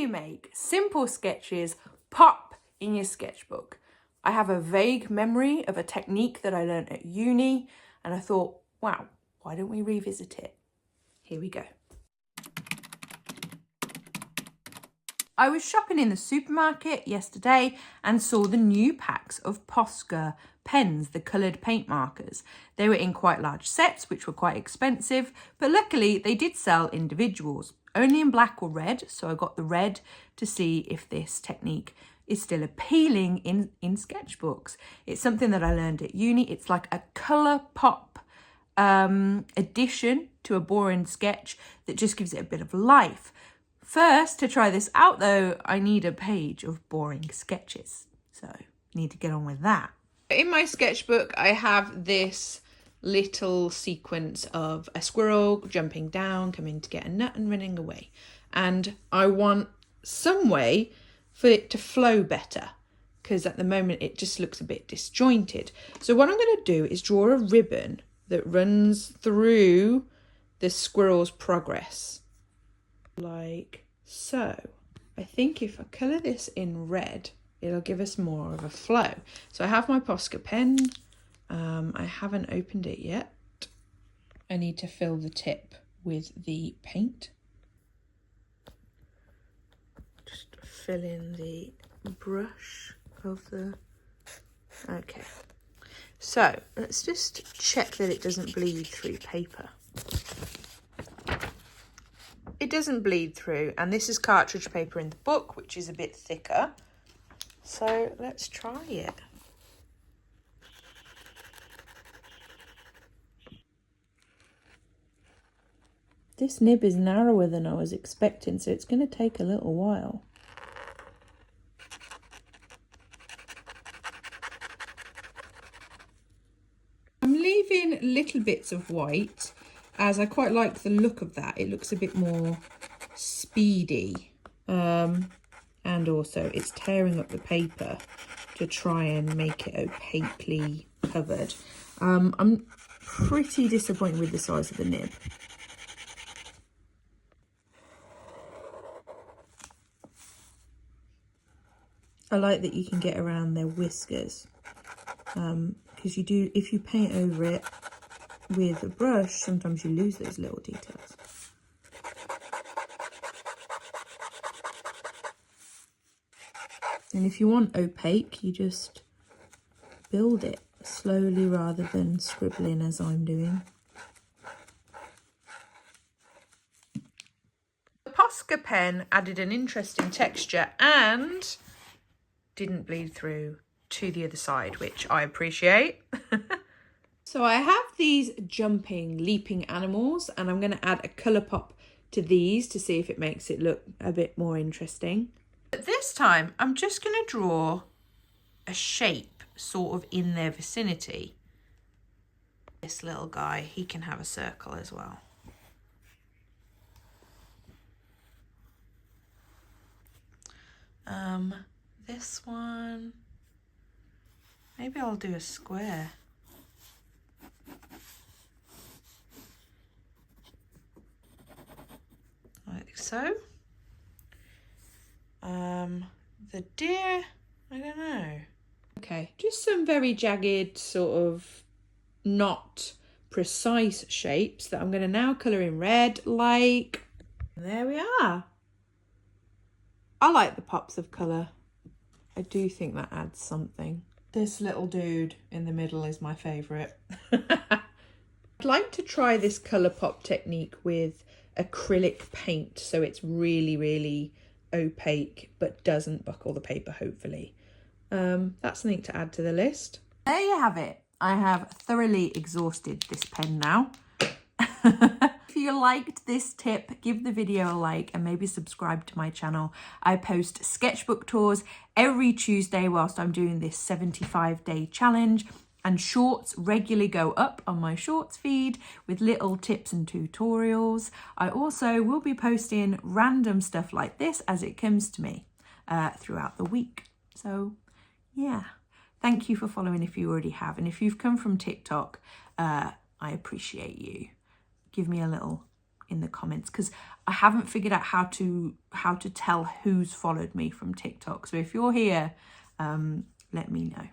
you make simple sketches pop in your sketchbook? I have a vague memory of a technique that I learned at uni, and I thought, wow, why don't we revisit it? Here we go. I was shopping in the supermarket yesterday and saw the new packs of Posca pens, the coloured paint markers. They were in quite large sets, which were quite expensive, but luckily they did sell individuals, only in black or red, so I got the red to see if this technique is still appealing in sketchbooks. It's something that I learned at uni. It's like a colour pop addition to a boring sketch that just gives it a bit of life. First, to try this out though, I need a page of boring sketches. So, need to get on with that. In my sketchbook, I have this little sequence of a squirrel jumping down, coming to get a nut and running away. And I want some way for it to flow better, because at the moment it just looks a bit disjointed. So what I'm going to do is draw a ribbon that runs through the squirrel's progress. Like so. I think if I colour this in red, it'll give us more of a flow. So I have my Posca pen. I haven't opened it yet. I need to fill the tip with the paint. Just fill in the brush of the... Okay. So let's just check that it doesn't bleed through paper. It doesn't bleed through, and this is cartridge paper in the book, which is a bit thicker. So let's try it. This nib is narrower than I was expecting, so it's going to take a little while. I'm leaving little bits of white, as I quite like the look of that. It looks a bit more speedy. And also it's tearing up the paper to try and make it opaquely covered. I'm pretty disappointed with the size of the nib. I like that you can get around their whiskers. Because if you paint over it with a brush, sometimes you lose those little details. And if you want opaque, you just build it slowly rather than scribbling as I'm doing. The Posca pen added an interesting texture and didn't bleed through to the other side, which I appreciate. So I have these jumping, leaping animals, and I'm going to add a colour pop to these to see if it makes it look a bit more interesting. But this time, I'm just going to draw a shape sort of in their vicinity. This little guy, he can have a circle as well. This one, maybe I'll do a square. Like so. The deer, I don't know. Okay, just some very jagged, sort of not precise shapes that I'm going to now colour in red, like, and there we are. I like the pops of colour. I do think that adds something. This little dude in the middle is my favourite. I'd like to try this colour pop technique with acrylic paint, so it's really, really opaque but doesn't buckle the paper, hopefully. That's something to add to the list. There you have it. I have thoroughly exhausted this pen now. If you liked this tip, give the video a like and maybe subscribe to my channel. I post sketchbook tours every Tuesday whilst I'm doing this 75-day challenge, and shorts regularly go up on my shorts feed with little tips and tutorials. I also will be posting random stuff like this as it comes to me throughout the week. So yeah, thank you for following if you already have, and if you've come from TikTok, I appreciate you. Give me a little in the comments, because I haven't figured out how to tell who's followed me from TikTok. So if you're here, let me know.